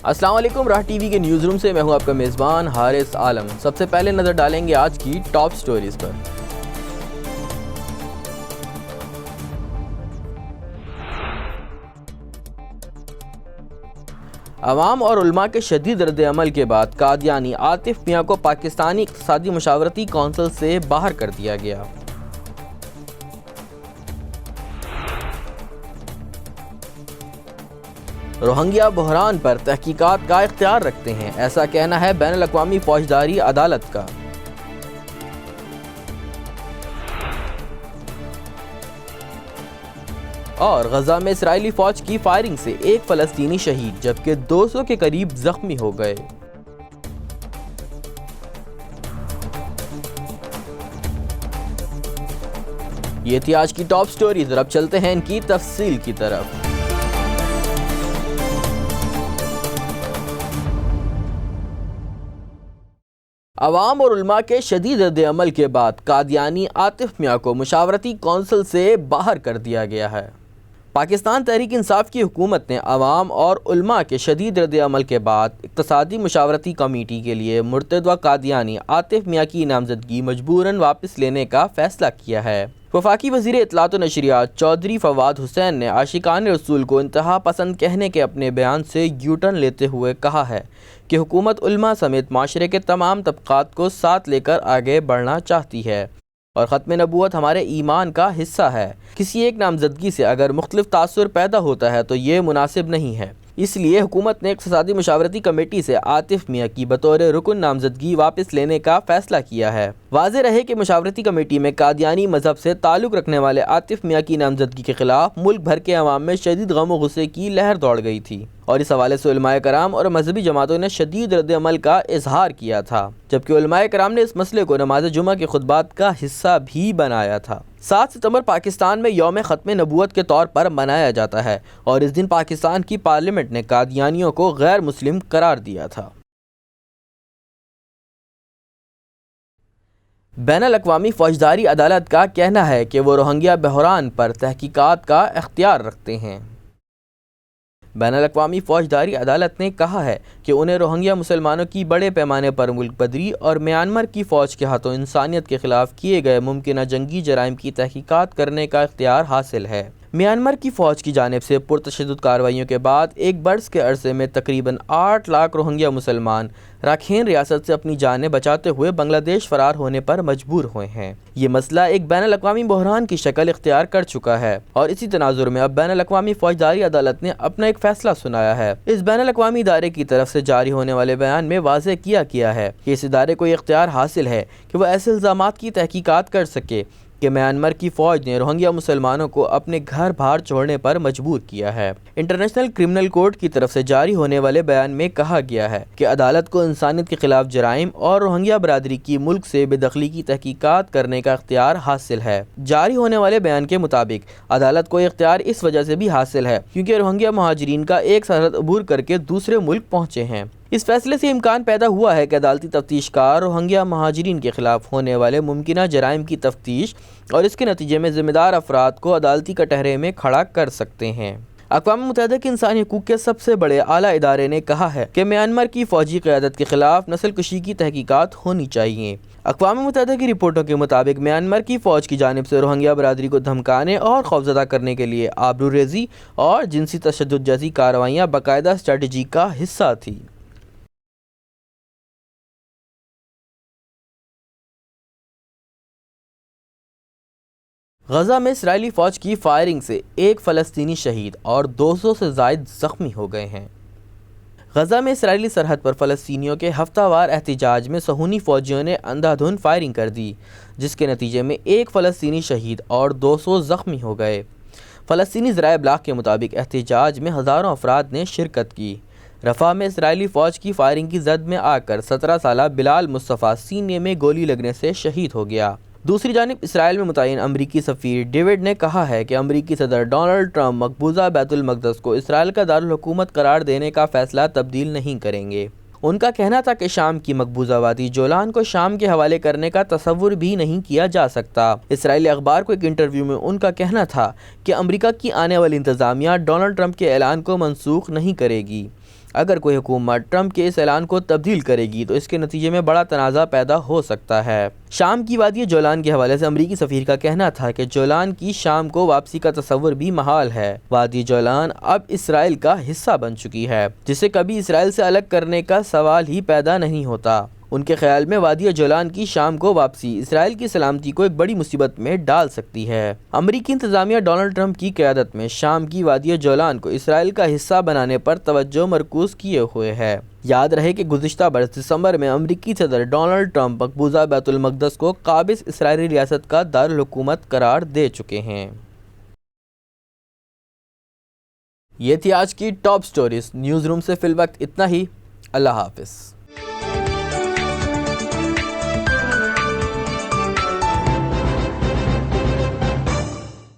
السلام علیکم، راہ ٹی وی کے نیوز روم سے میں ہوں آپ کا میزبان حارث عالم۔ سب سے پہلے نظر ڈالیں گے آج کی ٹاپ سٹوریز پر۔ عوام اور علماء کے شدید رد عمل کے بعد قادیانی عاطف میاں کو پاکستانی اقتصادی مشاورتی کونسل سے باہر کر دیا گیا۔ روہنگیا بحران پر تحقیقات کا اختیار رکھتے ہیں، ایسا کہنا ہے بین الاقوامی فوجداری عدالت کا۔ اور غزہ میں اسرائیلی فوج کی فائرنگ سے ایک فلسطینی شہید جبکہ 200 کے قریب زخمی ہو گئے۔ یہ تھی آج کی ٹاپ سٹوریز، اور اب چلتے ہیں ان کی تفصیل کی طرف۔ عوام اور علماء کے شدید رد عمل کے بعد قادیانی عاطف میاں کو مشاورتی کونسل سے باہر کر دیا گیا ہے۔ پاکستان تحریک انصاف کی حکومت نے عوام اور علماء کے شدید رد عمل کے بعد اقتصادی مشاورتی کمیٹی کے لیے مرتضی قادیانی عاطف میاں کی نامزدگی مجبوراً واپس لینے کا فیصلہ کیا ہے۔ وفاقی وزیر اطلاعات و نشریات چودھری فواد حسین نے عاشقان رسول کو انتہا پسند کہنے کے اپنے بیان سے یو ٹرن لیتے ہوئے کہا ہے کہ حکومت علماء سمیت معاشرے کے تمام طبقات کو ساتھ لے کر آگے بڑھنا چاہتی ہے اور ختم نبوت ہمارے ایمان کا حصہ ہے۔ کسی ایک نامزدگی سے اگر مختلف تاثر پیدا ہوتا ہے تو یہ مناسب نہیں ہے، اس لیے حکومت نے اقتصادی مشاورتی کمیٹی سے عاطف میاں کی بطور رکن نامزدگی واپس لینے کا فیصلہ کیا ہے۔ واضح رہے کہ مشاورتی کمیٹی میں قادیانی مذہب سے تعلق رکھنے والے عاطف میاں کی نامزدگی کے خلاف ملک بھر کے عوام میں شدید غم و غصے کی لہر دوڑ گئی تھی، اور اس حوالے سے علماء کرام اور مذہبی جماعتوں نے شدید رد عمل کا اظہار کیا تھا، جبکہ علماء کرام نے اس مسئلے کو نماز جمعہ کے خطبات کا حصہ بھی بنایا تھا۔ 7 ستمبر پاکستان میں یوم ختم نبوت کے طور پر منایا جاتا ہے، اور اس دن پاکستان کی پارلیمنٹ نے قادیانیوں کو غیر مسلم قرار دیا تھا۔ بین الاقوامی فوجداری عدالت کا کہنا ہے کہ وہ روہنگیا بحران پر تحقیقات کا اختیار رکھتے ہیں۔ بین الاقوامی فوجداری عدالت نے کہا ہے کہ انہیں روہنگیا مسلمانوں کی بڑے پیمانے پر ملک بدری اور میانمار کی فوج کے ہاتھوں انسانیت کے خلاف کیے گئے ممکنہ جنگی جرائم کی تحقیقات کرنے کا اختیار حاصل ہے۔ میانمار کی فوج کی جانب سے پرتشدد کارروائیوں کے بعد ایک برس کے عرصے میں تقریباً 8 لاکھ روہنگیا مسلمان راکھین ریاست سے اپنی جانیں بچاتے ہوئے بنگلہ دیش فرار ہونے پر مجبور ہوئے ہیں۔ یہ مسئلہ ایک بین الاقوامی بحران کی شکل اختیار کر چکا ہے، اور اسی تناظر میں اب بین الاقوامی فوجداری عدالت نے اپنا ایک فیصلہ سنایا ہے۔ اس بین الاقوامی ادارے کی طرف سے جاری ہونے والے بیان میں واضح کیا گیا ہے کہ اس ادارے کو یہ اختیار حاصل ہے کہ وہ ایسے الزامات کی تحقیقات کر سکے کہ میانمار کی فوج نے روہنگیا مسلمانوں کو اپنے گھر بار چھوڑنے پر مجبور کیا ہے۔ انٹرنیشنل کرمنل کورٹ کی طرف سے جاری ہونے والے بیان میں کہا گیا ہے کہ عدالت کو انسانیت کے خلاف جرائم اور روہنگیا برادری کی ملک سے بے دخلی کی تحقیقات کرنے کا اختیار حاصل ہے۔ جاری ہونے والے بیان کے مطابق عدالت کو یہ اختیار اس وجہ سے بھی حاصل ہے کیونکہ روہنگیا مہاجرین کا ایک سرحد عبور کر کے دوسرے ملک پہنچے ہیں۔ اس فیصلے سے امکان پیدا ہوا ہے کہ عدالتی تفتیش کار روہنگیا مہاجرین کے خلاف ہونے والے ممکنہ جرائم کی تفتیش اور اس کے نتیجے میں ذمہ دار افراد کو عدالتی کٹہرے میں کھڑا کر سکتے ہیں۔ اقوام متحدہ کے انسانی حقوق کے سب سے بڑے اعلیٰ ادارے نے کہا ہے کہ میانمار کی فوجی قیادت کے خلاف نسل کشی کی تحقیقات ہونی چاہیے۔ اقوام متحدہ کی رپورٹوں کے مطابق میانمار کی فوج کی جانب سے روہنگیا برادری کو دھمکانے اور خوفزدہ کرنے کے لیے آبروریزی اور جنسی تشدد جیسی کارروائیاں باقاعدہ اسٹریٹجی کا حصہ تھیں۔ غزہ میں اسرائیلی فوج کی فائرنگ سے ایک فلسطینی شہید اور 200 سے زائد زخمی ہو گئے ہیں۔ غزہ میں اسرائیلی سرحد پر فلسطینیوں کے ہفتہ وار احتجاج میں صہیونی فوجیوں نے اندھا دھند فائرنگ کر دی، جس کے نتیجے میں ایک فلسطینی شہید اور 200 زخمی ہو گئے۔ فلسطینی ذرائع ابلاغ کے مطابق احتجاج میں ہزاروں افراد نے شرکت کی۔ رفح میں اسرائیلی فوج کی فائرنگ کی زد میں آ کر 17 سالہ بلال مصطفیٰ سینے میں گولی لگنے سے شہید ہو گیا۔ دوسری جانب اسرائیل میں متعین امریکی سفیر ڈیوڈ نے کہا ہے کہ امریکی صدر ڈونلڈ ٹرمپ مقبوضہ بیت المقدس کو اسرائیل کا دارالحکومت قرار دینے کا فیصلہ تبدیل نہیں کریں گے۔ ان کا کہنا تھا کہ شام کی مقبوضہ وادی جولان کو شام کے حوالے کرنے کا تصور بھی نہیں کیا جا سکتا۔ اسرائیلی اخبار کو ایک انٹرویو میں ان کا کہنا تھا کہ امریکہ کی آنے والی انتظامیہ ڈونلڈ ٹرمپ کے اعلان کو منسوخ نہیں کرے گی۔ اگر کوئی حکومت ٹرمپ کے اس اعلان کو تبدیل کرے گی تو اس کے نتیجے میں بڑا تنازع پیدا ہو سکتا ہے۔ شام کی وادی جولان کے حوالے سے امریکی سفیر کا کہنا تھا کہ جولان کی شام کو واپسی کا تصور بھی محال ہے۔ وادی جولان اب اسرائیل کا حصہ بن چکی ہے، جسے کبھی اسرائیل سے الگ کرنے کا سوال ہی پیدا نہیں ہوتا۔ ان کے خیال میں وادی جولان کی شام کو واپسی اسرائیل کی سلامتی کو ایک بڑی مصیبت میں ڈال سکتی ہے۔ امریکی انتظامیہ ڈونلڈ ٹرمپ کی قیادت میں شام کی وادی جولان کو اسرائیل کا حصہ بنانے پر توجہ مرکوز کیے ہوئے ہے۔ یاد رہے کہ گزشتہ برس دسمبر میں امریکی صدر ڈونلڈ ٹرمپ مقبوضہ بیت المقدس کو قابض اسرائیلی ریاست کا دارالحکومت قرار دے چکے ہیں۔ یہ تھی آج کی ٹاپ سٹوریز۔ نیوز روم سے فی الوقت اتنا ہی۔ اللہ حافظ۔